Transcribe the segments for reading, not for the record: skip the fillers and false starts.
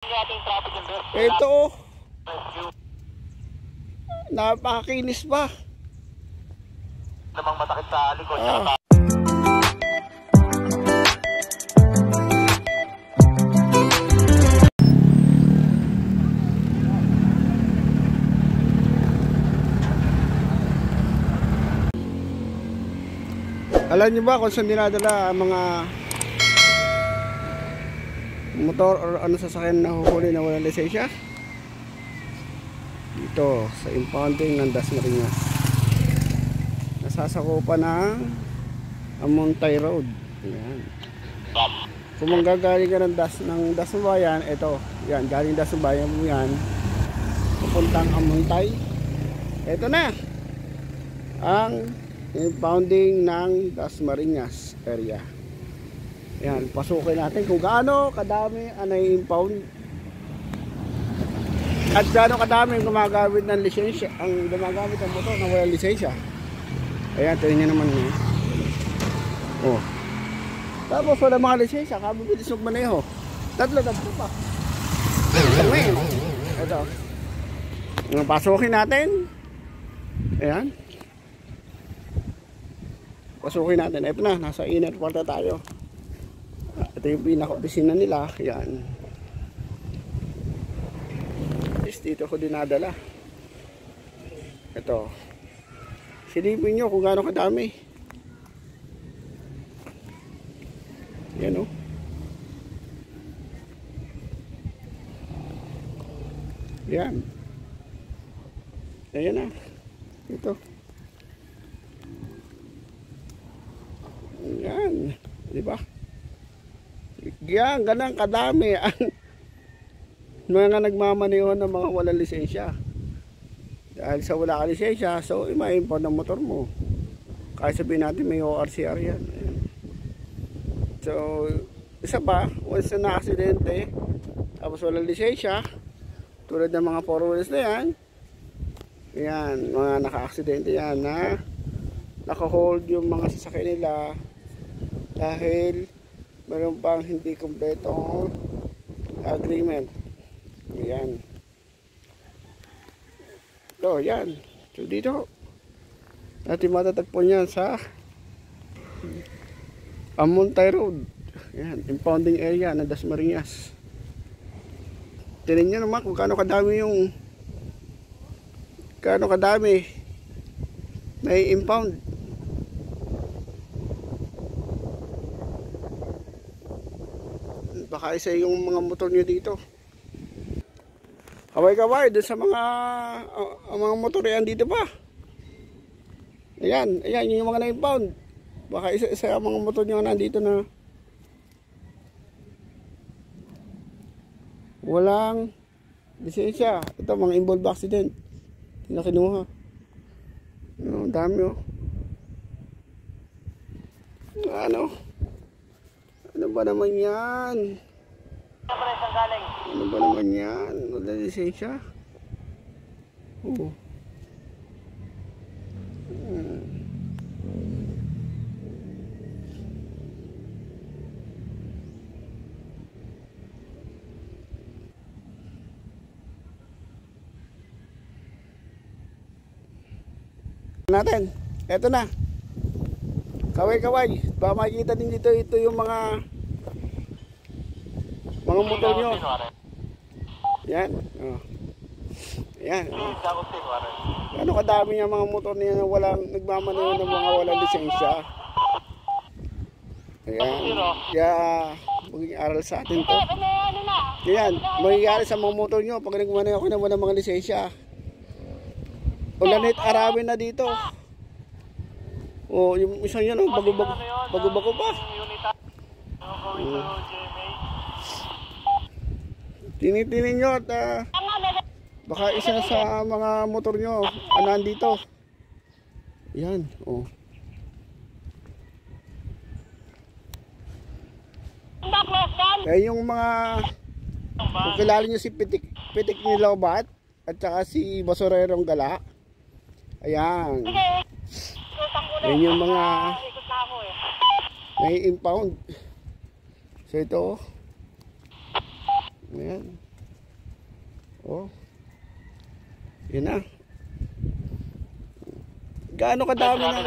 Ito, napakakinis ba? Namang matakit sa likod. Alam niyo ba kung saan dinadala ang mga motor or ano sasakyan na huhuli na walang lisensya? Dito sa impounding ng Dasmariñas. Nasasakupan ng Amontay Road. Ayan. Kung manggagaling ka ng Dasmabayan, ito, yan, galing Dasmabayan mo yan, pupuntang Amontay. Ito na ang impounding ng Dasmariñas area. Ayan, pasukin natin kung gaano kadami ang nai-impound at gaano kadami ang gumagamit ng lisensya, ang gumagamit ng motor na walang lisensya. Ayan, tingnan nyo naman eh. Oh. Tapos wala mga lisensya, kabibilis magmaneho. Tatlo pa. Ito. Pasukin natin. Ayan. Pasukin natin. Ito na, nasa inner kwarta tayo. Ito yung pinaka-opisina nila. Yan. Dito ko dinadala. Ito. Silipin nyo kung gaano kadami. Yan o. Yan. Ayan na. Ito. Yan. Diba? Yan, ganang kadami ang mga nagmamaneho ng mga walang lisensya. Dahil sa wala ka lisensya, so ima-impound ang motor mo. Kaya sabihin natin may ORCR yan. Ayan. So, isa pa, once na aksidente, tapos walang lisensya, tulad ng mga 4-wheelers na yan, yan, mga naka-aksidente yan na naka-hold yung mga sasakyan nila dahil meron pang hindi kumpletong agreement. Ayan. So, yan. So, dito natin matatagpuan yan sa Amontay Road. Ayan, impounding area ng Dasmariñas. Tingnan nyo naman kung gaano kadami na i-impound. Baka isa yung mga motor nyo dito. Kaway-kaway dun sa mga motor yan dito pa. Ayan, ayan yung mga na-impound. Baka isa yung mga motor nyo nandito na walang lisensya. Ito mga involved accident na kinuha. Ang dami oh. Ano ba naman yan? Ano ba naman yan? Wala lisensya? Oo. Natin. Eto na. Kaway-kaway. Baka makikita din dito ito yung mga motor nyo. Yan. Oh. Yan. Oh. Ano kadami niya mga motor niya na walang nagmamaneho ng mga walang lisensya. Ayan. Kaya magiging aral sa atin to. Yan. Magyayari sa mga motor nyo pag nagmamaneho ako na walang mga lisensya. Ulanit arami na dito. Oh, yung isang yan, bago-bago pa. Tinitinin nyo at baka isa sa mga motor nyo nandito. Yan, oh. Eh yung mga kung kilala nyo si Pitik Nilobat at saka si Basurerong Gala. Ayan. Yan yung mga nai-impound. So ito. Ayan. Oh. Yun na. Gaano kadami na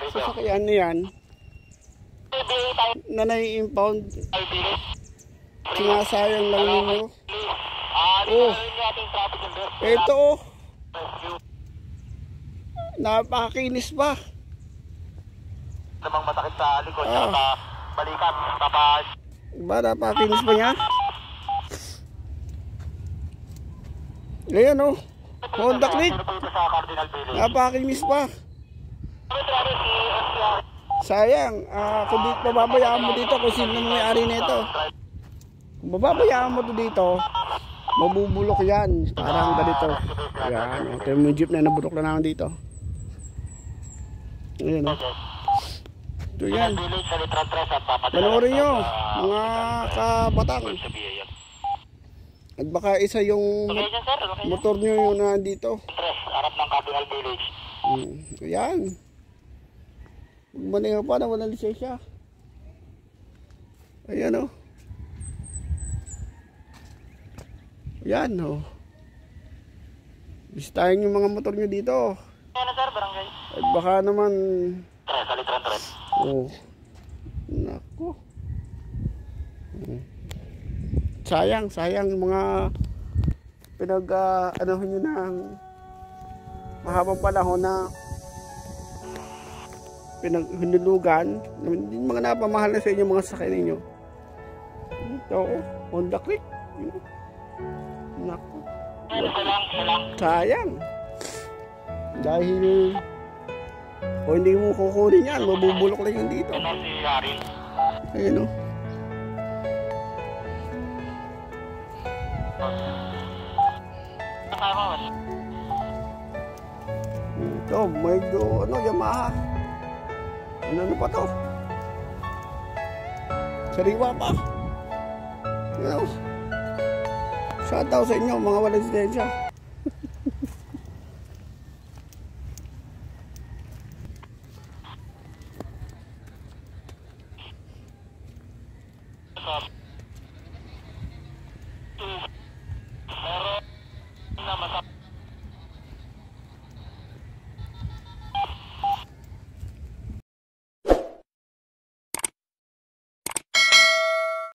sasakyan niyan na nai-impound? Sinasayang lang ninyo. Oh. Ito oh. Napakakinis pa. Namang masakit sa likod, sa balikan, tapos Ba, napakakinis pa niya? Ayan oh. Honda Click. Napakakinis pa. Sayang, kung dito pababayaan mo dito kung sino may-ari nito. Kung bababayaan mo to dito, mabubulok yan. Parang ganito. Ayan, ito yung jeep na nabulok na naman dito. Ayan oh. Ito yan. Panoorin nyo, mga kabatang. At baka isa yung motor nyo yung nandito. harap ng Capital Village. Ayan. Maniho pa na walang lisensya. Ayan o. Ayan o. Bistahin yung mga motor nyo dito. Ayan sir, barangay. At baka naman... Tres. Oh. Nako. Sayang mga ano nyo ng mahabang panahon na pinaghunulugan, yung mga napamahal na sa inyo mga sakay ninyo. Ito, Honda Click. Nako. Sayang. Dahil kung hindi mo kukunin yan, mabubulok lang yung dito. Ayun o. Ito, may Yamaha. Ano pa to? Sariwa pa. Shoutout sa inyo mga walang lisensya.